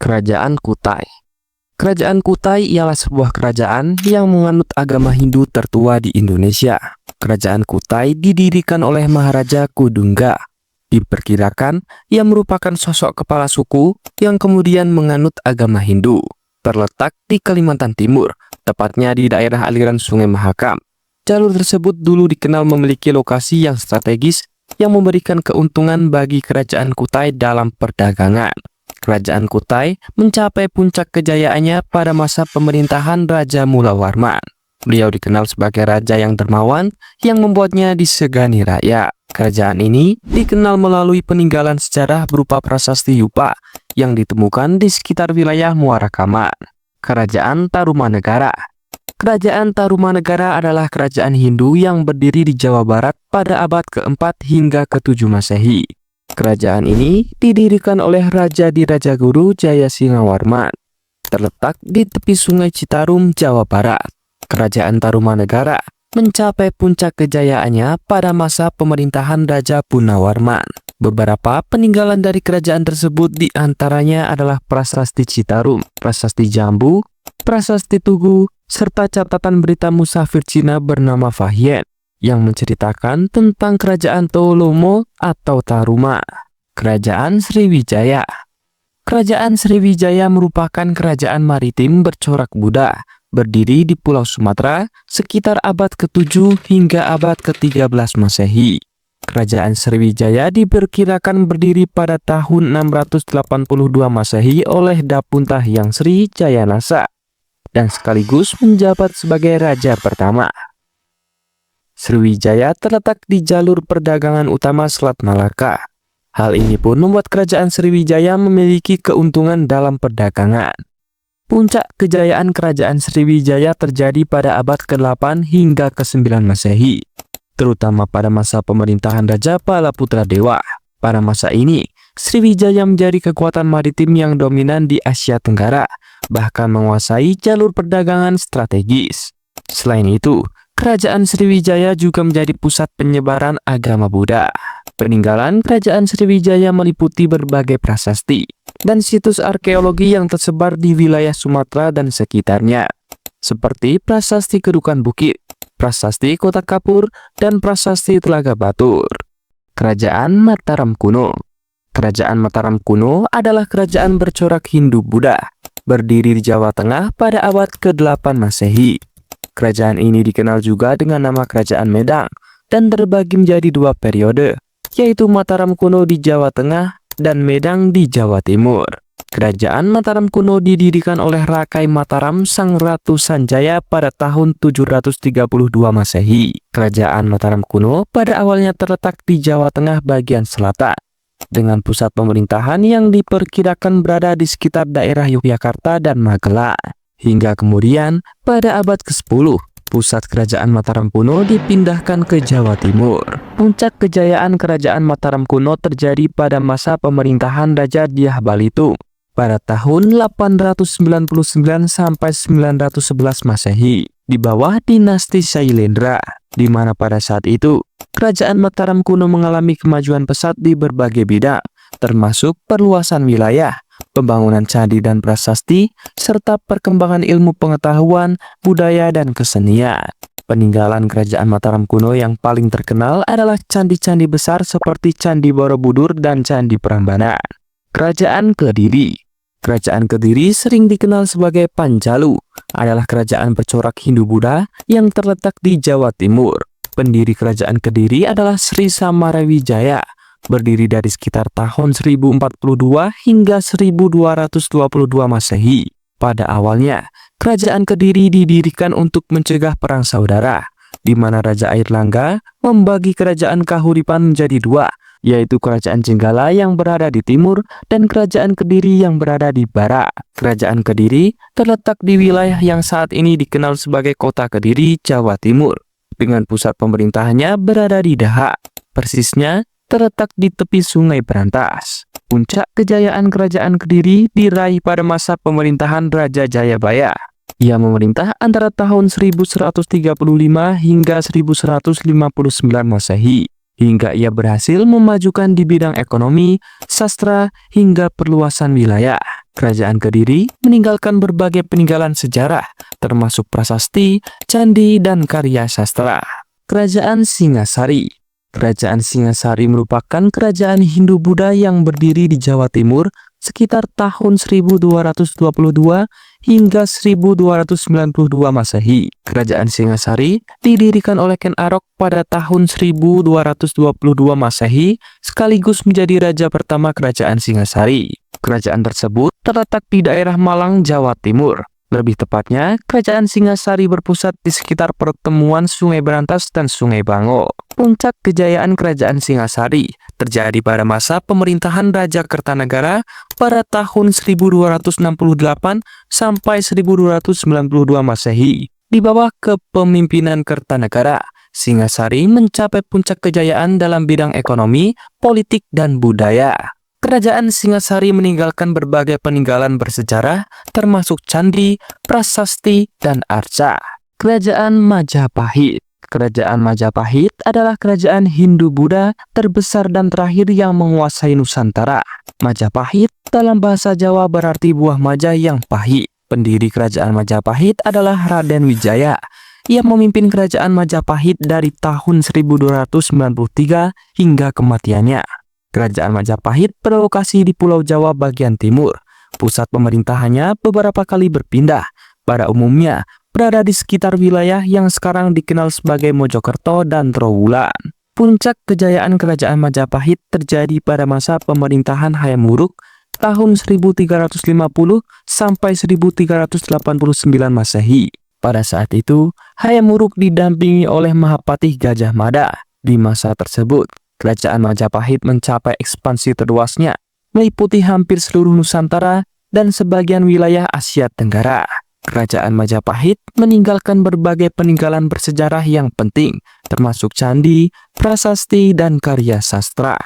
Kerajaan Kutai. Kerajaan Kutai ialah sebuah kerajaan yang menganut agama Hindu tertua di Indonesia. Kerajaan Kutai didirikan oleh Maharaja Kudungga. Diperkirakan ia merupakan sosok kepala suku yang kemudian menganut agama Hindu. Terletak di Kalimantan Timur, tepatnya di daerah aliran Sungai Mahakam. Jalur tersebut dulu dikenal memiliki lokasi yang strategis yang memberikan keuntungan bagi Kerajaan Kutai dalam perdagangan. Kerajaan Kutai mencapai puncak kejayaannya pada masa pemerintahan Raja Mulawarman. Beliau dikenal sebagai raja yang dermawan yang membuatnya disegani rakyat. Kerajaan ini dikenal melalui peninggalan sejarah berupa prasasti Yupa yang ditemukan di sekitar wilayah Muara Kaman. Kerajaan Tarumanegara. Kerajaan Tarumanegara adalah kerajaan Hindu yang berdiri di Jawa Barat pada abad ke-4 hingga ke-7 Masehi. Kerajaan ini didirikan oleh Raja Dirajaguru Jayasingawarman. Terletak di tepi Sungai Citarum, Jawa Barat. Kerajaan Tarumanegara mencapai puncak kejayaannya pada masa pemerintahan Raja Punawarman. Beberapa peninggalan dari kerajaan tersebut diantaranya adalah Prasasti Citarum, Prasasti Jambu, Prasasti Tugu, serta catatan berita musafir Cina bernama Fahien yang menceritakan tentang Kerajaan Tolomo atau Taruma. Kerajaan Sriwijaya. Kerajaan Sriwijaya merupakan kerajaan maritim bercorak Buddha, berdiri di Pulau Sumatera sekitar abad ke-7 hingga abad ke-13 Masehi. Kerajaan Sriwijaya diperkirakan berdiri pada tahun 682 Masehi oleh Dapunta Hyang Sri Jayanasa dan sekaligus menjabat sebagai raja pertama. Sriwijaya terletak di jalur perdagangan utama Selat Malaka. Hal ini pun membuat kerajaan Sriwijaya memiliki keuntungan dalam perdagangan. Puncak kejayaan kerajaan Sriwijaya terjadi pada abad ke-8 hingga ke-9 Masehi, terutama pada masa pemerintahan Raja Palaputra Dewa. Pada masa ini, Sriwijaya menjadi kekuatan maritim yang dominan di Asia Tenggara, bahkan menguasai jalur perdagangan strategis. Selain itu, Kerajaan Sriwijaya juga menjadi pusat penyebaran agama Buddha. Peninggalan Kerajaan Sriwijaya meliputi berbagai prasasti dan situs arkeologi yang tersebar di wilayah Sumatera dan sekitarnya, seperti Prasasti Kedukan Bukit, Prasasti Kota Kapur, dan Prasasti Telaga Batur. Kerajaan Mataram Kuno. Kerajaan Mataram Kuno adalah kerajaan bercorak Hindu-Buddha, berdiri di Jawa Tengah pada abad ke-8 Masehi. Kerajaan ini dikenal juga dengan nama Kerajaan Medang dan terbagi menjadi dua periode, yaitu Mataram Kuno di Jawa Tengah dan Medang di Jawa Timur. Kerajaan Mataram Kuno didirikan oleh Rakai Mataram Sang Ratu Sanjaya pada tahun 732 Masehi. Kerajaan Mataram Kuno pada awalnya terletak di Jawa Tengah bagian selatan, dengan pusat pemerintahan yang diperkirakan berada di sekitar daerah Yogyakarta dan Magelang. Hingga kemudian, pada abad ke-10, pusat kerajaan Mataram Kuno dipindahkan ke Jawa Timur. Puncak kejayaan kerajaan Mataram Kuno terjadi pada masa pemerintahan Raja Dyah Balitung pada tahun 899 sampai 911 Masehi di bawah dinasti Sailendra, di mana pada saat itu kerajaan Mataram Kuno mengalami kemajuan pesat di berbagai bidang, termasuk perluasan wilayah, pembangunan candi dan prasasti, serta perkembangan ilmu pengetahuan, budaya, dan kesenian. Peninggalan kerajaan Mataram Kuno yang paling terkenal adalah candi-candi besar seperti Candi Borobudur dan Candi Prambanan. Kerajaan Kediri. Kerajaan Kediri sering dikenal sebagai Panjalu, adalah kerajaan bercorak Hindu-Buddha yang terletak di Jawa Timur. Pendiri kerajaan Kediri adalah Sri Samarawijaya, berdiri dari sekitar tahun 1042 hingga 1222 Masehi. Pada awalnya, kerajaan Kediri didirikan untuk mencegah perang saudara, di mana Raja Airlangga membagi kerajaan Kahuripan menjadi dua, yaitu Kerajaan Jenggala yang berada di timur dan Kerajaan Kediri yang berada di barat. Kerajaan Kediri terletak di wilayah yang saat ini dikenal sebagai Kota Kediri, Jawa Timur, dengan pusat pemerintahannya berada di Dahak. Persisnya, terletak di tepi Sungai Berantas. Puncak kejayaan kerajaan Kediri diraih pada masa pemerintahan Raja Jayabaya. Ia memerintah antara tahun 1135 hingga 1159 Masehi. hingga ia berhasil memajukan di bidang ekonomi, sastra, hingga perluasan wilayah. Kerajaan Kediri meninggalkan berbagai peninggalan sejarah, termasuk prasasti, candi, dan karya sastra. Kerajaan Singasari. Kerajaan Singasari merupakan kerajaan Hindu-Buddha yang berdiri di Jawa Timur sekitar tahun 1222 hingga 1292 Masehi. Kerajaan Singasari didirikan oleh Ken Arok pada tahun 1222 Masehi sekaligus menjadi raja pertama kerajaan Singasari. Kerajaan tersebut terletak di daerah Malang, Jawa Timur. Lebih tepatnya, kerajaan Singasari berpusat di sekitar pertemuan Sungai Berantas dan Sungai Bango. Puncak kejayaan kerajaan Singasari terjadi pada masa pemerintahan Raja Kertanegara pada tahun 1268 sampai 1292 Masehi. Di bawah kepemimpinan Kertanegara, Singasari mencapai puncak kejayaan dalam bidang ekonomi, politik, dan budaya. Kerajaan Singasari meninggalkan berbagai peninggalan bersejarah, termasuk candi, prasasti, dan arca. Kerajaan Majapahit. Kerajaan Majapahit adalah kerajaan Hindu-Buddha terbesar dan terakhir yang menguasai Nusantara. Majapahit dalam bahasa Jawa berarti buah maja yang pahit. Pendiri kerajaan Majapahit adalah Raden Wijaya. Ia memimpin kerajaan Majapahit dari tahun 1293 hingga kematiannya. Kerajaan Majapahit berlokasi di Pulau Jawa bagian timur. Pusat pemerintahannya beberapa kali berpindah. Pada umumnya, berada di sekitar wilayah yang sekarang dikenal sebagai Mojokerto dan Trowulan. Puncak kejayaan kerajaan Majapahit terjadi pada masa pemerintahan Hayam Wuruk tahun 1350 sampai 1389 Masehi. Pada saat itu, Hayam Wuruk didampingi oleh Mahapatih Gajah Mada. Di masa tersebut, kerajaan Majapahit mencapai ekspansi terluasnya, meliputi hampir seluruh Nusantara dan sebagian wilayah Asia Tenggara. Kerajaan Majapahit meninggalkan berbagai peninggalan bersejarah yang penting, termasuk candi, prasasti, dan karya sastra.